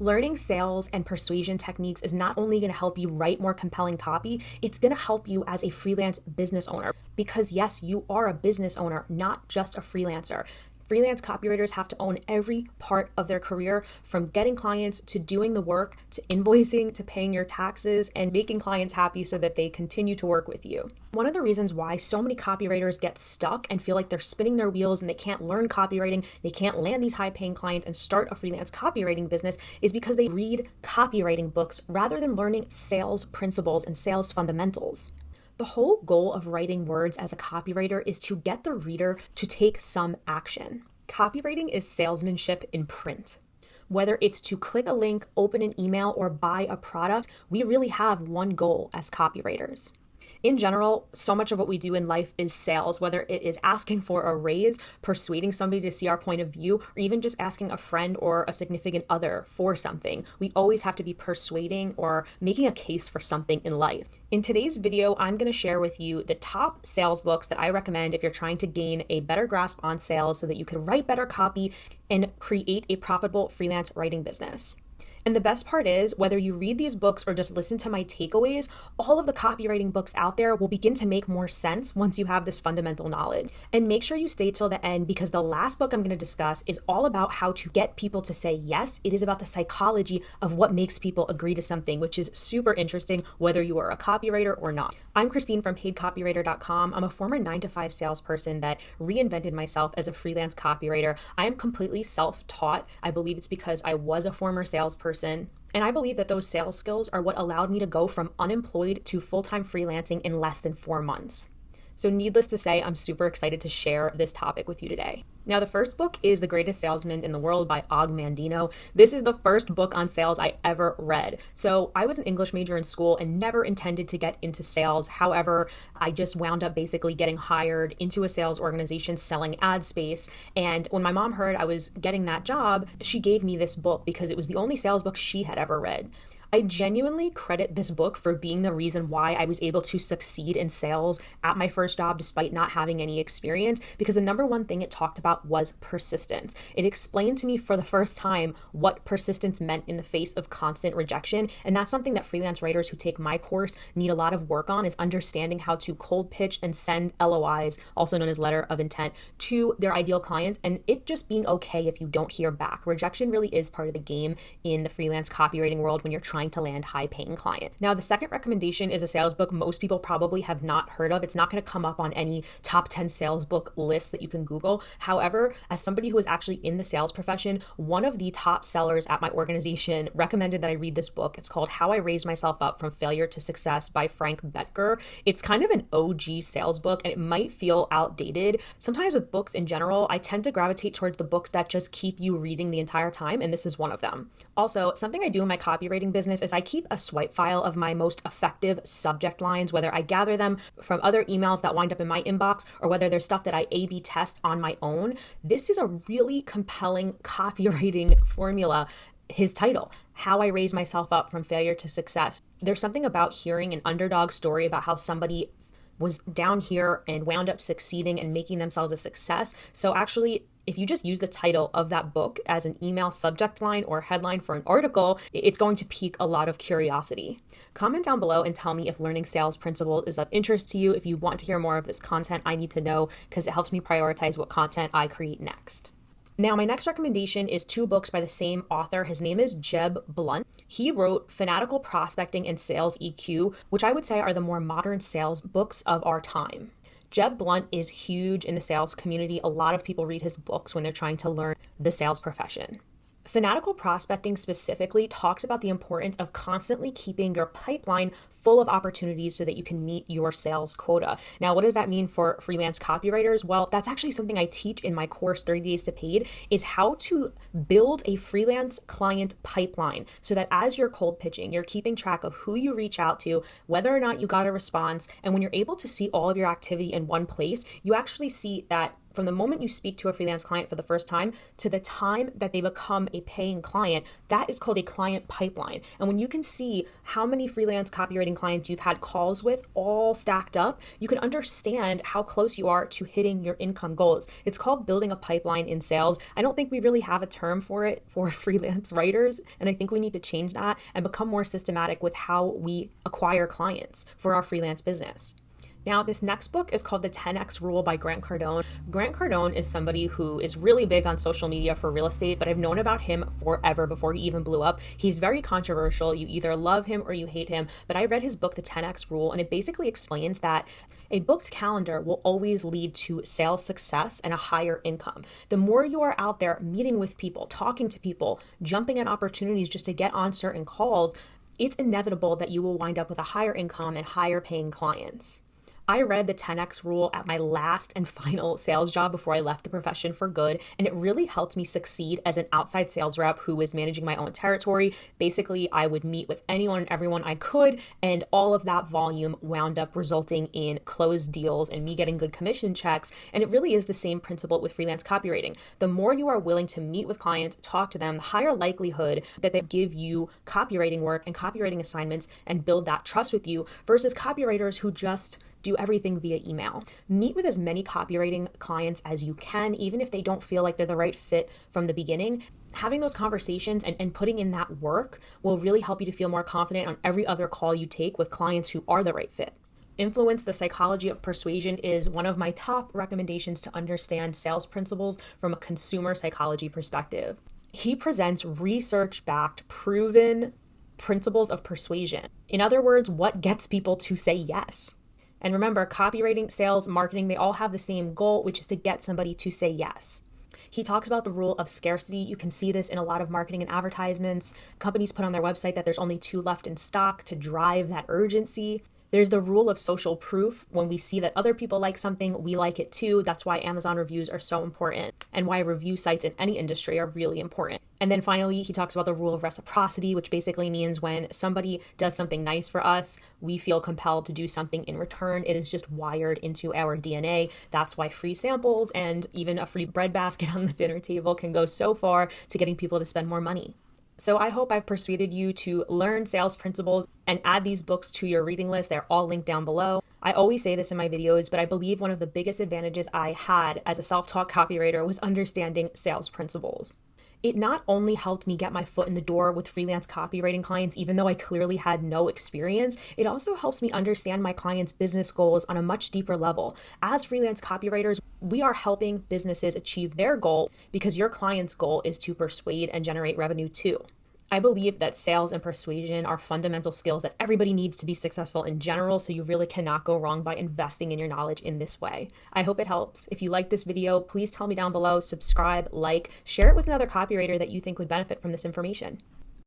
Learning sales and persuasion techniques is not only going to help you write more compelling copy, it's going to help you as a freelance business owner. Because yes, you are a business owner, not just a freelancer. Freelance copywriters have to own every part of their career, from getting clients to doing the work, to invoicing, to paying your taxes, and making clients happy so that they continue to work with you. One of the reasons why so many copywriters get stuck and feel like they're spinning their wheels and they can't learn copywriting, they can't land these high-paying clients and start a freelance copywriting business is because they read copywriting books rather than learning sales principles and sales fundamentals. The whole goal of writing words as a copywriter is to get the reader to take some action. Copywriting is salesmanship in print. Whether it's to click a link, open an email, or buy a product, we really have one goal as copywriters. In general, so much of what we do in life is sales, whether it is asking for a raise, persuading somebody to see our point of view, or even just asking a friend or a significant other for something. We always have to be persuading or making a case for something in life. In today's video, I'm going to share with you the top sales books that I recommend if you're trying to gain a better grasp on sales so that you can write better copy and create a profitable freelance writing business. And the best part is, whether you read these books or just listen to my takeaways, all of the copywriting books out there will begin to make more sense once you have this fundamental knowledge. And make sure you stay till the end, because the last book I'm going to discuss is all about how to get people to say yes. It is about the psychology of what makes people agree to something, which is super interesting whether you are a copywriter or not. I'm Christine from paidcopywriter.com. I'm a former 9-to-5 salesperson that reinvented myself as a freelance copywriter. I am completely self-taught. I believe it's because I was a former salesperson. And I believe that those sales skills are what allowed me to go from unemployed to full-time freelancing in less than 4 months. So needless to say, I'm super excited to share this topic with you today. Now, the first book is The Greatest Salesman in the World by Og Mandino. This is the first book on sales I ever read. So I was an English major in school and never intended to get into sales. However, I just wound up basically getting hired into a sales organization selling ad space. And when my mom heard I was getting that job, she gave me this book because it was the only sales book she had ever read. I genuinely credit this book for being the reason why I was able to succeed in sales at my first job despite not having any experience, because the number one thing it talked about was persistence. It explained to me for the first time what persistence meant in the face of constant rejection, and that's something that freelance writers who take my course need a lot of work on, is understanding how to cold pitch and send LOIs, also known as letter of intent, to their ideal clients, and it just being okay if you don't hear back. Rejection really is part of the game in the freelance copywriting world when you're trying to land high-paying clients. Now, the second recommendation is a sales book most people probably have not heard of. It's not going to come up on any top 10 sales book lists that you can Google. However, as somebody who is actually in the sales profession, one of the top sellers at my organization recommended that I read this book. It's called How I Raised Myself Up from Failure to Success by Frank Bettger. It's kind of an OG sales book, and it might feel outdated. Sometimes with books in general, I tend to gravitate towards the books that just keep you reading the entire time, and this is one of them. Also, something I do in my copywriting business is I keep a swipe file of my most effective subject lines, whether I gather them from other emails that wind up in my inbox or whether there's stuff that I A/B test on my own. This is a really compelling copywriting formula. His title, How I Raised Myself Up from Failure to Success. There's something about hearing an underdog story about how somebody was down here and wound up succeeding and making themselves a success. So actually, if you just use the title of that book as an email subject line or headline for an article, it's going to pique a lot of curiosity. Comment down below and tell me if learning sales principles is of interest to you. If you want to hear more of this content, I need to know, because it helps me prioritize what content I create next. Now, my next recommendation is 2 books by the same author. His name is Jeb Blunt. He wrote Fanatical, Prospecting, and Sales EQ, which I would say are the more modern sales books of our time. Jeb Blunt is huge in the sales community. A lot of people read his books when they're trying to learn the sales profession. Fanatical Prospecting specifically talks about the importance of constantly keeping your pipeline full of opportunities so that you can meet your sales quota. Now, what does that mean for freelance copywriters? Well, that's actually something I teach in my course, 30 Days to Paid, is how to build a freelance client pipeline so that as you're cold pitching, you're keeping track of who you reach out to, whether or not you got a response, and when you're able to see all of your activity in one place, you actually see that from the moment you speak to a freelance client for the first time to the time that they become a paying client, that is called a client pipeline. And when you can see how many freelance copywriting clients you've had calls with all stacked up, you can understand how close you are to hitting your income goals. It's called building a pipeline in sales. I don't think we really have a term for it for freelance writers, and I think we need to change that and become more systematic with how we acquire clients for our freelance business. Now, this next book is called The 10X Rule by Grant Cardone. Grant Cardone is somebody who is really big on social media for real estate, but I've known about him forever before he even blew up. He's very controversial. You either love him or you hate him, but I read his book, The 10X Rule, and it basically explains that a booked calendar will always lead to sales success and a higher income. The more you are out there meeting with people, talking to people, jumping at opportunities just to get on certain calls, it's inevitable that you will wind up with a higher income and higher paying clients. I read the 10X rule at my last and final sales job before I left the profession for good, and it really helped me succeed as an outside sales rep who was managing my own territory. Basically, I would meet with anyone and everyone I could, and all of that volume wound up resulting in closed deals and me getting good commission checks. And it really is the same principle with freelance copywriting. The more you are willing to meet with clients, talk to them, the higher likelihood that they give you copywriting work and copywriting assignments and build that trust with you versus copywriters who just do everything via email. Meet with as many copywriting clients as you can, even if they don't feel like they're the right fit from the beginning. Having those conversations and putting in that work will really help you to feel more confident on every other call you take with clients who are the right fit. Influence the Psychology of Persuasion is one of my top recommendations to understand sales principles from a consumer psychology perspective. He presents research-backed, proven principles of persuasion. In other words, what gets people to say yes. And remember, copywriting, sales, marketing, they all have the same goal, which is to get somebody to say yes. He talks about the rule of scarcity. You can see this in a lot of marketing and advertisements. Companies put on their website that there's only 2 left in stock to drive that urgency. There's the rule of social proof. When we see that other people like something, we like it too. That's why Amazon reviews are so important and why review sites in any industry are really important. And then finally, he talks about the rule of reciprocity, which basically means when somebody does something nice for us, we feel compelled to do something in return. It is just wired into our DNA. That's why free samples and even a free bread basket on the dinner table can go so far to getting people to spend more money. So I hope I've persuaded you to learn sales principles and add these books to your reading list. They're all linked down below. I always say this in my videos, but I believe one of the biggest advantages I had as a self-taught copywriter was understanding sales principles. It not only helped me get my foot in the door with freelance copywriting clients, even though I clearly had no experience, it also helps me understand my clients' business goals on a much deeper level. As freelance copywriters, we are helping businesses achieve their goal because your client's goal is to persuade and generate revenue too. I believe that sales and persuasion are fundamental skills that everybody needs to be successful in general, so you really cannot go wrong by investing in your knowledge in this way. I hope it helps. If you like this video, please tell me down below, subscribe, like, share it with another copywriter that you think would benefit from this information.